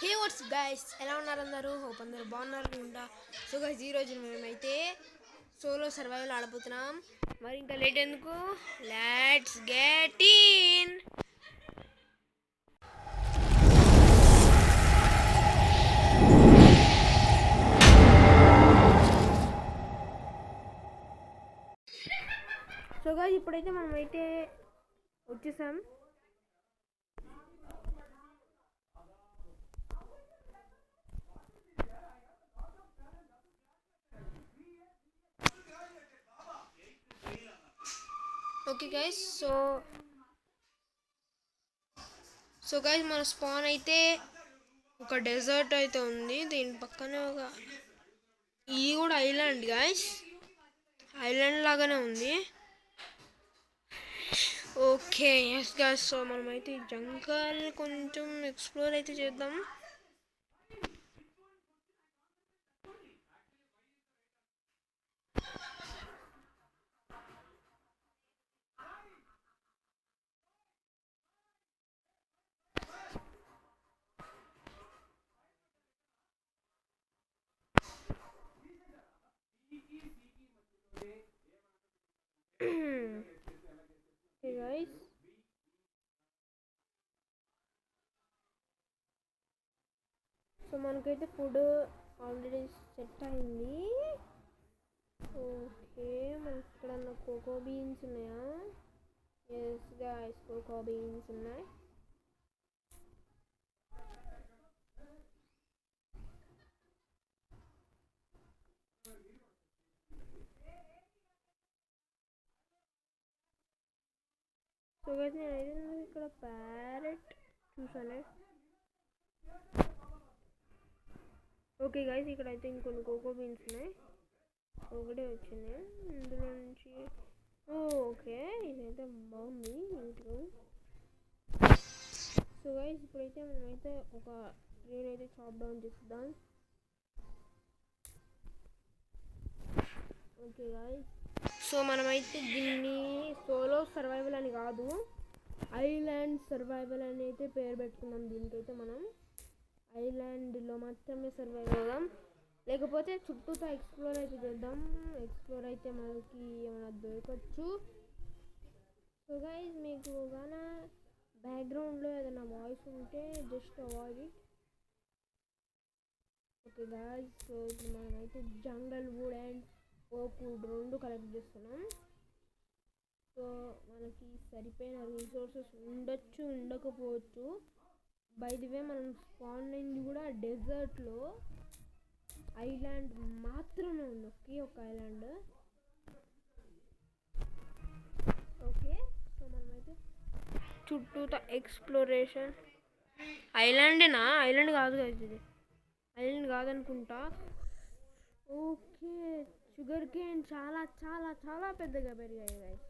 Hey what's guys, ఎలా ఉన్నారు అందరూ? హోప్ అందరూ బాగున్నారు అనుకుంటా. సో గైస్, ఈరోజు మేమైతే సోలో సర్వైవల్ ఆడబోతున్నాం. మరి ఇంకా లేట్ ఎందుకు, let's get in. So guys, ఇప్పుడైతే మనమైతే వచ్చేసాం. ఓకే గైస్, సో గైస్ మన స్పాన్ అయితే ఒక డెజర్ట్ అయితే ఉంది. దీని పక్కనే ఇది కూడా ఐలాండ్ గైస్, ఐలాండ్ లాగానే ఉంది. ఓకే ఎస్ గైస్, సో మనమైతే జంగల్ కొంచెం ఎక్స్ప్లోర్ అయితే చేద్దాం. Hey guys, సో మనకైతే ఫుడ్ ఆల్రెడీ సెట్ అయింది. ఓకే, మనకి ఇక్కడ కోకో బీన్స్ ఉన్నాయా? ఎస్ గైస్, కోకో బీన్స్ ఉన్నాయి. సో గైస్, నేనైతే ఇక్కడ ప్యారెట్ చూసానే. ఓకే గైస్, ఇక్కడైతే ఇంకొన్ని కోకో బీన్స్ ఉన్నాయి. ఒకటే వచ్చింది ఇందులో నుంచి. ఓకే, ఇదైతే బాగుంది నీట్గా. సో గైస్, ఇప్పుడైతే మనమైతే ఒక ట్రీని అయితే చాప్ డౌన్ చేద్దాం. ఓకే గైస్, సో మనమైతే దీన్ని సోలో సర్వైవల్ అని కాదు, ఐలాండ్ సర్వైవల్ అని అయితే పేరు పెట్టుకున్నాం. దీనికైతే మనం ఐలాండ్లో మాత్రమే సర్వైవ్ అవుదాం, లేకపోతే చుట్టూతో ఎక్స్ప్లోర్ అయితే చేద్దాం. ఎక్స్ప్లోర్ అయితే మనకి ఏమైనా దొరకచ్చు. సో గైస్, మీకు కానీ బ్యాక్గ్రౌండ్లో ఏదైనా వాయిస్ ఉంటే just avoid it. Okay guys, so ఇప్పుడు మనమైతే జంగల్ వుడ్ అండ్ ఓక్ వుడ్ రెండు కలెక్ట్ చేస్తున్నాం. సో మనకి సరిపోయిన రిసోర్సెస్ ఉండొచ్చు, ఉండకపోవచ్చు. బై ది వే, మనం స్పాన్ అయింది కూడా డెజర్ట్లో. ఐలాండ్ మాత్రమే ఉంది, ఒకే ఒక ఐలాండ్. ఓకే, సో మనమైతే చుట్టూతో ఎక్స్ప్లోరేషన్. ఐలాండేనా? ఐలాండ్ కాదు కదా, ఇది ఐలాండ్ కాదనుకుంటా. ఓకే, షుగర్ కేన్ చాలా చాలా చాలా పెద్దగా పెరిగాయి గైస్.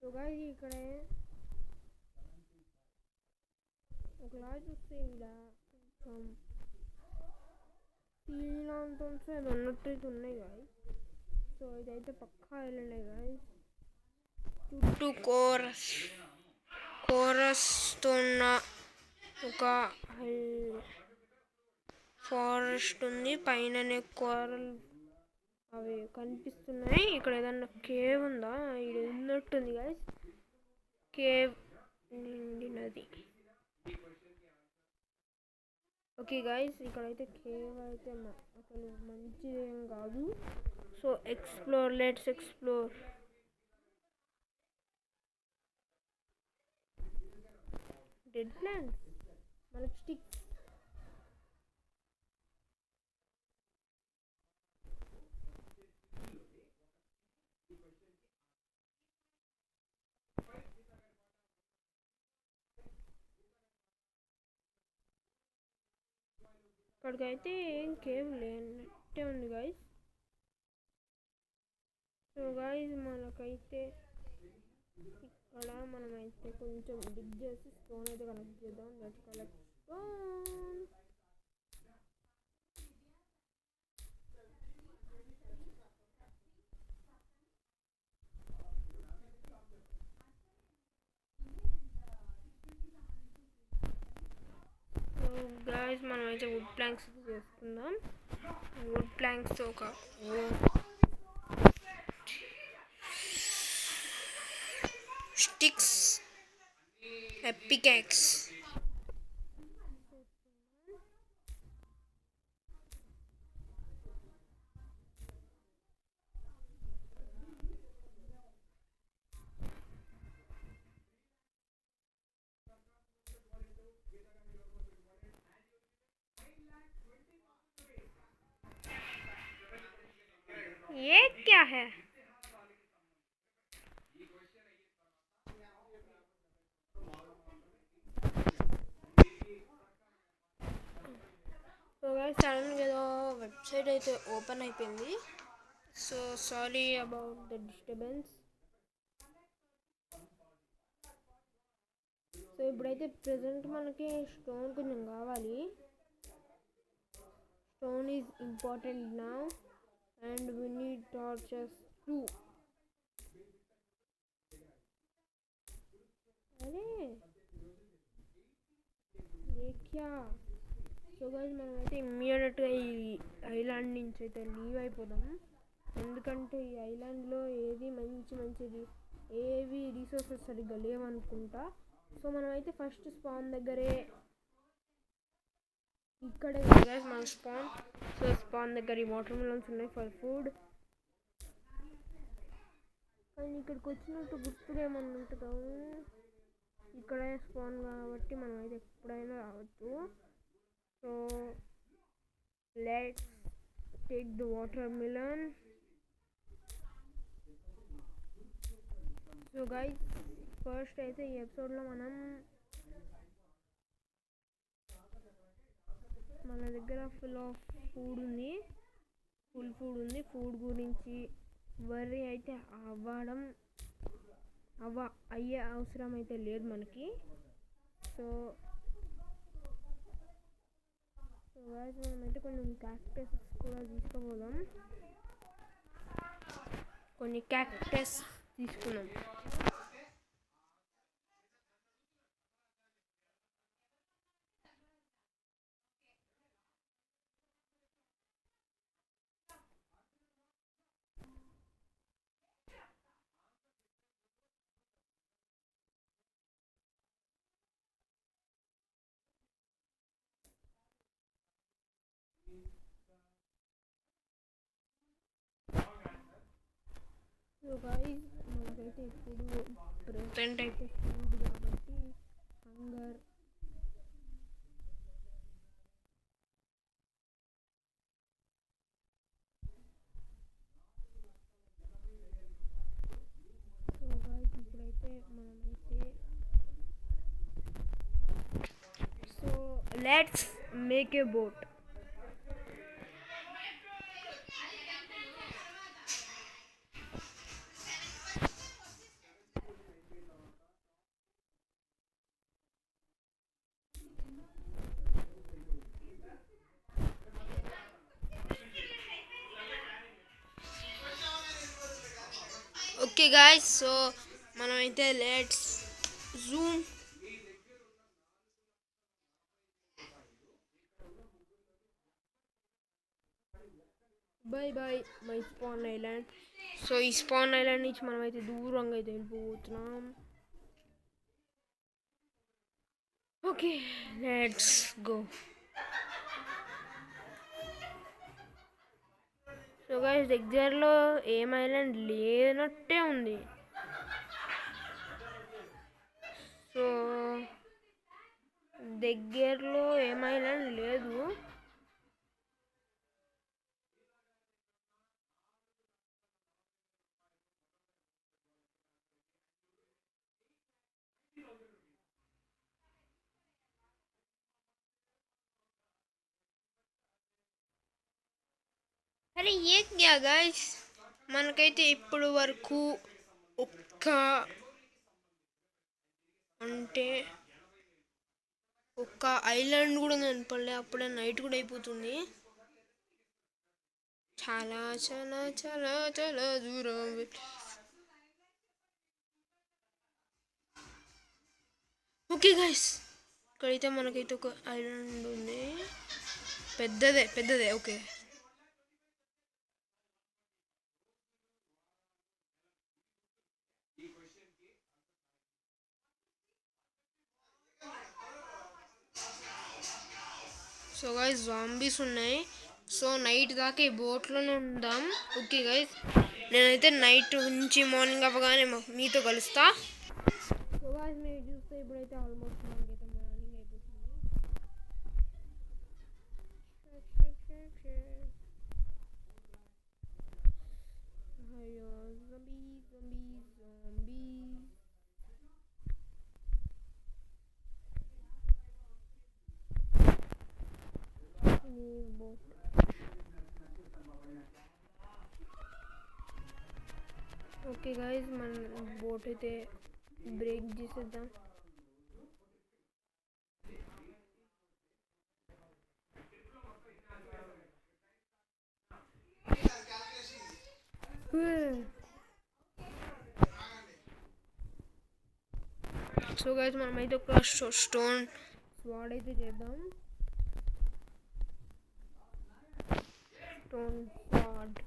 సో గైస్, ఇక్కడ ఒకలా చూస్తే ఇలా కొంచెం స్టీల్ ఏదో ఉన్నట్టు ఉన్నాయి గాయస్. సో ఇదైతే పక్కా ఐలాండే గాయస్. చుట్టూ కోరస్తో ఉన్న ఒక ఫారెస్ట్ ఉంది. పైననే కోరల్ అవి కనిపిస్తున్నాయి. ఇక్కడ ఏదన్నా కేవ్ ఉందా? ఇది ఉన్నట్టుంది గాయస్, కేవ్ నిండినది. ఓకే గైస్, ఇక్కడైతే కేవ్ అయితే అసలు మంచిదేం కాదు. So let's explore. Dead plants, మనకి స్టిక్స్. ఇక్కడికైతే ఏం కేవ్ లేనట్టే ఉంది గైస్. సో గైస్, మనకైతే ఇక్కడ మనమైతే కొంచెం డిగ్ చేసి స్టోన్ అయితే కలెక్ట్ చేద్దాం. Let's collect stone. గాయస్ మనమైతే వుడ్ ప్లాంక్స్ చేసుకుందాం. వుడ్ ప్లాంక్స్ ఒక స్టిక్స్ పికాక్స్ ये क्या है? సో గైస్ సడన్గా ఏదో వెబ్సైట్ అయితే ఓపెన్ అయిపోయింది. So sorry about the disturbance. So ఇప్పుడైతే ప్రెసెంట్ మనకి స్టోన్ కొంచెం కావాలి. Stone is important now and we need torches too. अरे ये क्या? సో గైస్ మనమైతే ఇమ్మీడియట్గా ఈ ఐలాండ్ నుంచి అయితే లీవ్ అయిపోదాం. ఎందుకంటే ఈ ఐలాండ్లో ఏది మంచిది ఏవి రీసోర్సెస్ సరిగ్గా లేవనుకుంటా. సో మనమైతే ఫస్ట్ స్పాన్ దగ్గరే ఇక్కడే గైస్ మన స్పాన్. సో స్పాన్ దగ్గర ఈ వాటర్ మిలన్స్ ఉన్నాయి ఫర్ ఫుడ్. కానీ ఇక్కడికి వచ్చినట్టు గుర్తుగా ఏమన్నా ఉంటుందా? ఇక్కడే స్పాన్ కాబట్టి మనం అయితే ఎప్పుడైనా రావచ్చు. So let's take the water melon. So guys first అయితే ఈ ఎపిసోడ్లో మన దగ్గర ఫుల్ ఫుడ్ ఉంది. ఫుడ్ గురించి వర్రీ అయితే అయ్యే అవసరం అయితే లేదు మనకి. సో మనమైతే కొన్ని క్యాక్టస్ కూడా తీసుకోపోదాం. కొన్ని క్యాక్టస్ తీసుకున్నాం. సో గైస్ మనకైతే ఇప్పుడు ప్రెసెంట్ అయితే ఫుడ్ కాబట్టి హంగర్ సో గైస్ ఇప్పుడైతే మనమైతే so let's make a boat. Okay guys so మనమైతే let's zoom. Bye my spawn island. So ఈ స్పాన్ ఐలాండ్ నుంచి మనమైతే దూరంగా అయితే వెళ్ళిపోతున్నాం. Okay let's go. So guys దగ్గరలో ఏం ఐలాండ్ లేనట్టే ఉంది. సో దగ్గరలో ఏం ఐలాండ్ లేదు. అరే ఏ క్యా గైస్ మనకైతే ఇప్పుడు వరకు ఒక్క అంటే ఒక్క ఐలాండ్ కూడా కనపడలే, అప్పుడే నైట్ కూడా అయిపోతుంది. చాలా చాలా చాలా చాలా దూరం. ఓకే గైస్, ఇక్కడైతే మనకైతే ఒక ఐలాండ్ ఉంది, పెద్దదే పెద్దదే. ఓకే, సో గైస్ జాంబీస్ ఉన్నాయి. సో నైట్ దాకా ఈ బోట్లోనే ఉందాం. ఓకే గైస్, నేనైతే నైట్ నుంచి మార్నింగ్ అవ్వగానే మీతో కలుస్తా. సో గైస్ మీరు చూస్తే ఇప్పుడైతే ఆల్మోస్ట్ మనకైతే మార్నింగ్ అయిపోతుంది. అయ్యో zombie zombie zombie. Boat okay guys, మన బోట్ అయితే బ్రేక్ చేసేద్దాం. సో గైస్ మనమైతే ఒక స్టోన్ స్వాడ్ అయితే చేద్దాం. Stone sword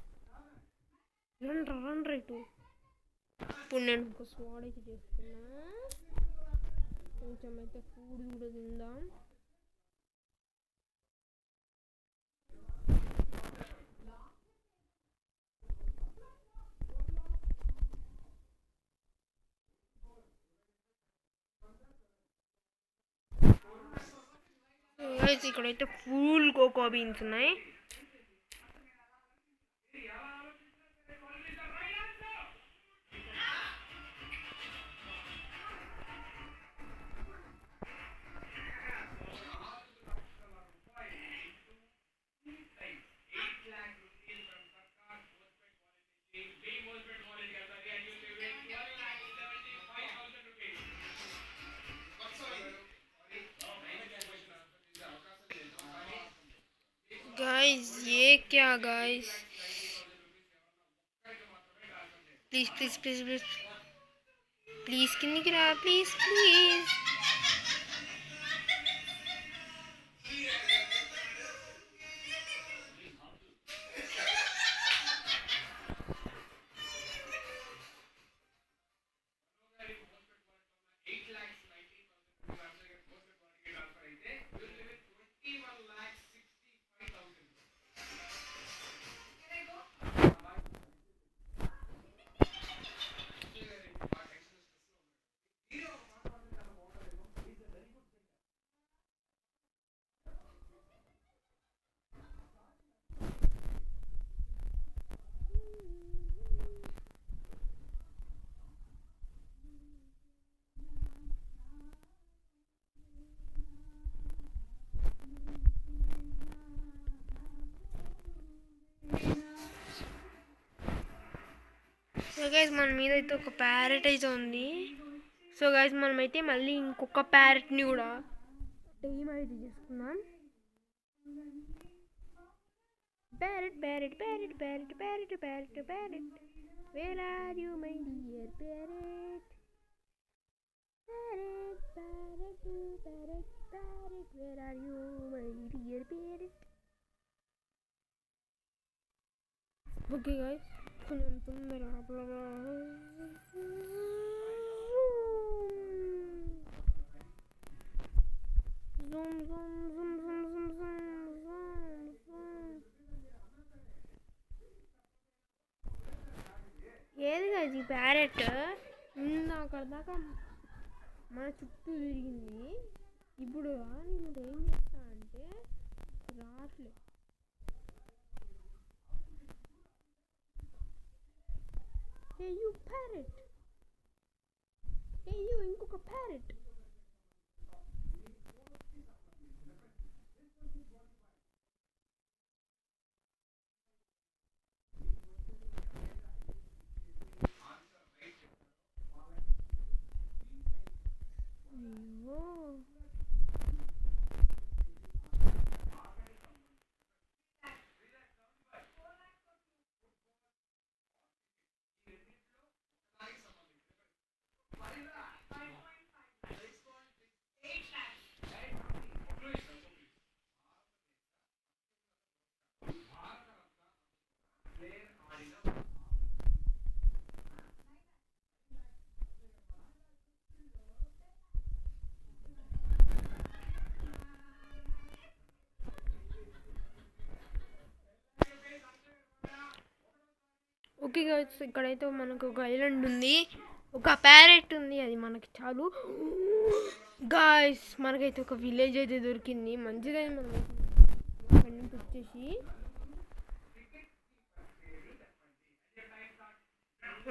run right. ఇప్పుడు నేను ఒక స్వాడ్ అయితే చేస్తున్నా. కొంచెం అయితే ఫుడ్ కూడా తిందాం. ఇక్కడైతే ఫుల్ కోకో బీన్స్ ఉన్నాయి. गाइस ये क्या guys, please please please please please किन्नी गिरा, प्लीज प्लीज. సో గైస్ మన మీద అయితే ఒక ప్యారెట్ అయితే ఉంది. సో గైస్ మనమైతే మళ్ళీ ఇంకొక ప్యారెట్ని కూడా టైం అయితే చేసుకున్నాం. Parrot parrot parrot parrot parrot parrot parrot, where are you my dear parrot? Parrot parrot parrot parrot, where are you my dear parrot? Okay guys, కొంచెం తొందరగా ఏది గైస్ ఈ ప్యారెట్? అక్కడ దాకా మన చుట్టూ తిరిగింది. ఇప్పుడు నేను ఏం చేస్తా అంటే రావట్లేదు. Hey you parrot! Hey you ఇంకొక parrot! ఓకే గాయ్స్, ఇక్కడైతే మనకు ఒక ఐలాండ్ ఉంది, ఒక ప్యారెట్ ఉంది, అది మనకి చాలు గాయ్స్. మనకైతే ఒక విలేజ్ అయితే దొరికింది, మంచిదైంది. మనం అక్కడి నుంచి వచ్చేసి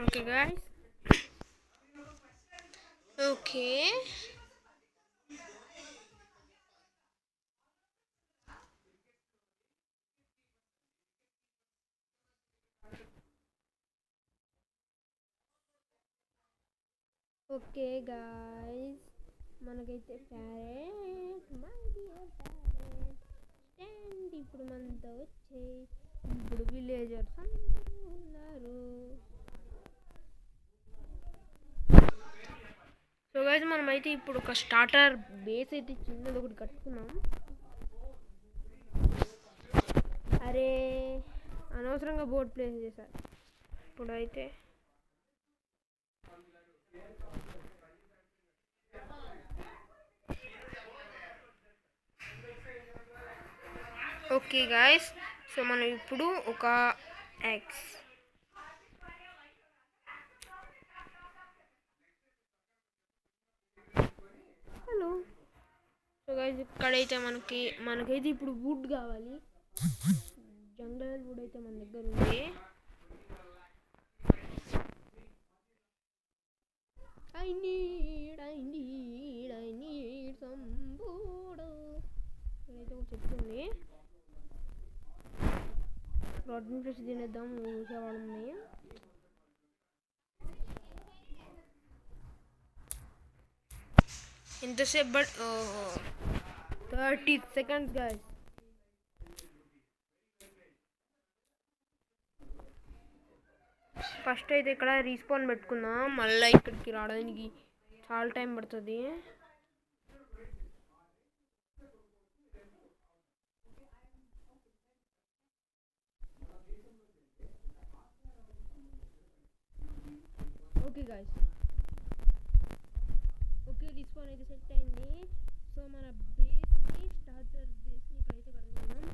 okay guys, okay okay guys, మనకైతే parrot, my dear parrot stand ఇప్పుడు మనతో వచ్చే. ఇప్పుడు విలేజర్స్ అందరూ ఉన్నారు. సో గైస్, మనమైతే ఇప్పుడు ఒక స్టార్టర్ బేస్ అయితే చిన్నది ఒకటి కట్టుకున్నాం. అరే అనవసరంగా బోర్డ్ ప్లేస్ చేశారు. ఇప్పుడైతే ఓకే గాయస్, సో మనం ఇప్పుడు ఒక ఎగ్స్ హలో. సో గైస్, ఇక్కడైతే మనకైతే ఇప్పుడు వుడ్ కావాలి. జంగల్ వుడ్ అయితే మన దగ్గర ఉంది. I need some wood. ఇక్కడైతే ఒక చెట్టు ఉంది, రోడ్ని ప్రెస్ తినేద్దాం. ఊసేవాడున్నాయి. ఎంతసేపు బట్ 30 seconds గాయస్. ఫస్ట్ అయితే ఇక్కడ రీస్పాన్ పెట్టుకుందాం, మళ్ళీ ఇక్కడికి రావడానికి చాలా టైం పడుతుంది. ఓకే గాయస్, ఓకే రీస్పాన్ అయితే సెట్ అయింది. సో మన బేస్ని, స్టార్టర్ బేస్ని ఇక్కడైతే కడుగుతున్నాం.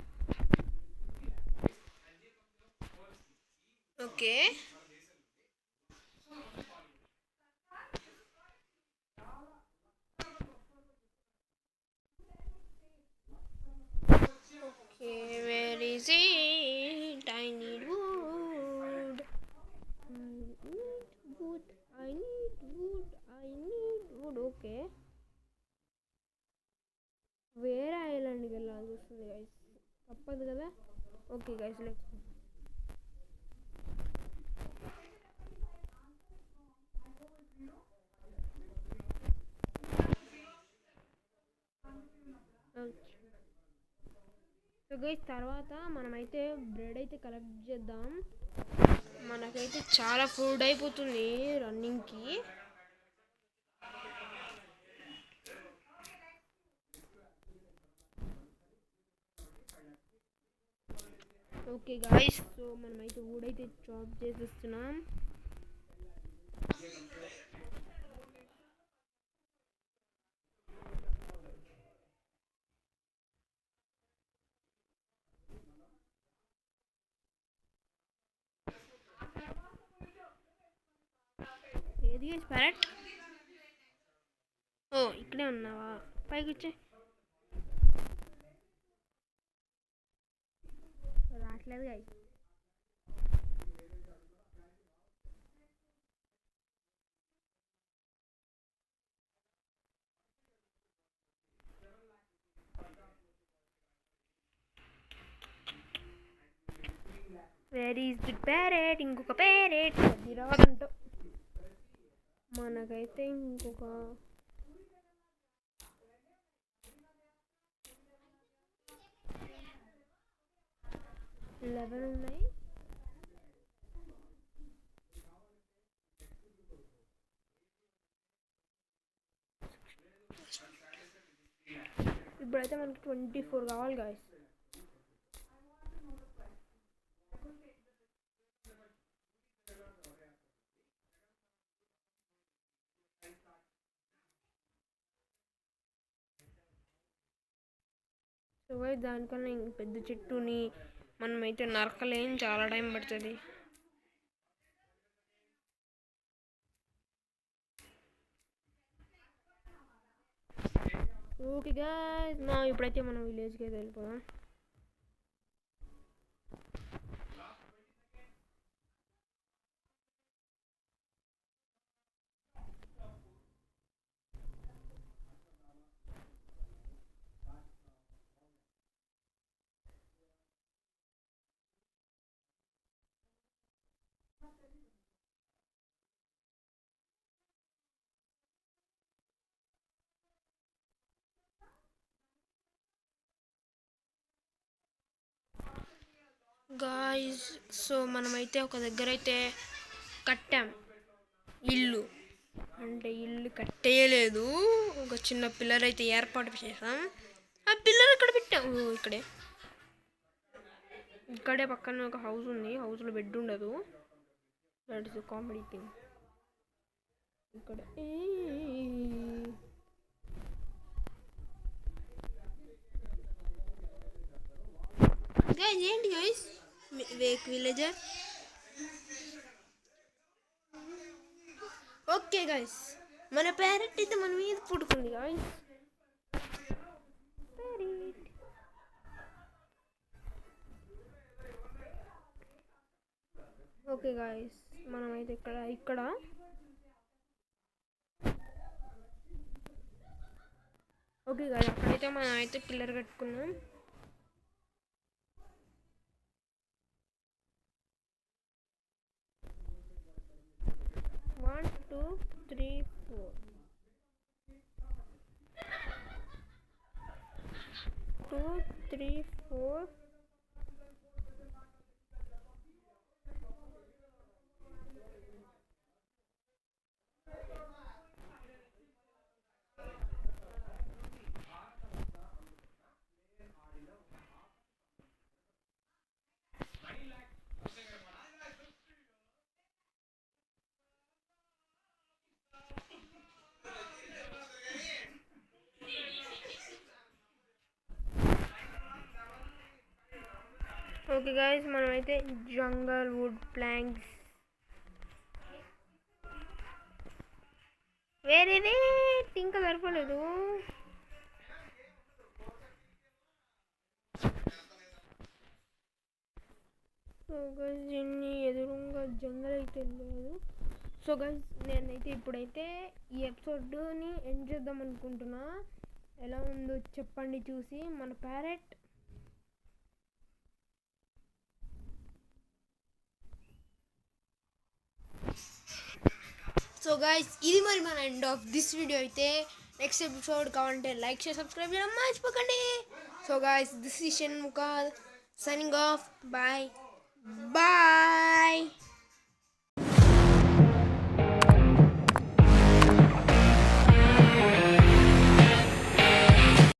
Okay okay, where is it? I need wood, I need wood. Okay, వేరే ఐలాండ్కి వెళ్ళాల్సి వస్తుంది గైస్, తప్పదు కదా. Okay guys, let's go. So guys, తర్వాత మనమైతే బ్రెడ్ అయితే కలెక్ట్ చేద్దాం. మనకైతే చాలా ఫుడ్ అయిపోతుంది రన్నింగ్కి. ఓకే గాయస్, సో మనమైతే వుడ్ అయితే చాప్ చేసేస్తున్నాం. ఏది గైస్ ప్యారెట్? ఓ ఇక్కడే ఉన్నావా? పైకి వచ్చే. రావట్లేదు guys. Where is the parrot? ఇంకొక ప్యారెట్ అది రాదంట. మనకైతే ఇంకొక 11 ఉన్నాయి. ఇప్పుడైతే మనకి 24 కావాలి గాయస్. సో గైస్, దానికన్నా ఇంక పెద్ద చెట్టుని మనమైతే నరకలేం, చాలా టైం పడుతుంది. ఓకే గాయ్స్ ఇప్పుడైతే మనం విలేజ్కి అయితే వెళ్ళిపోదాం. గాయ్స్ మనమైతే ఒక దగ్గర అయితే కట్టాం ఇల్లు, అంటే ఇల్లు కట్టేయలేదు, ఒక చిన్న పిల్లర్ అయితే ఏర్పాటు చేసాం. ఆ పిల్లర్ ఇక్కడ పెట్టాం, ఇక్కడే పక్కన ఒక హౌస్ ఉంది, హౌస్లో బెడ్ ఉండదు. That is comedy thing. ఇక్కడ గైస్ ఏంటి guys Wake villager. Okay guys మన ప్యారెట్ అయితే మన మీద పుడుకుంది గైస్. ఓకే గాయస్ మనమైతే ఇక్కడ ఓకే గాయస్ అక్కడైతే మనం అయితే పిల్లర్ కట్టుకున్నాం. One two three four 2 3 4. Okay guys మనమైతే జంగల్ వుడ్ ప్లాంక్స్ వేరేది ఇంకా సరిపోలేదు. సో గైస్ దీన్ని ఎదురుగా జంగల్ అయితే లేదు. సో గైస్ నేనైతే ఇప్పుడైతే ఈ ఎపిసోడ్ని ఎండ్ చేద్దాం అనుకుంటున్నా. ఎలా ఉందో చెప్పండి చూసి. మన ప్యారెట్ సో గైస్ ఇది మరి మన ఎండ్ ఆఫ్ దిస్ వీడియో అయితే. నెక్స్ట్ ఎపిసోడ్ కావాలంటే లైక్ చేసి సబ్స్క్రైబ్ చేయడం మర్చిపోకండి. So guys this is Shanmukha signing off. Bye bye.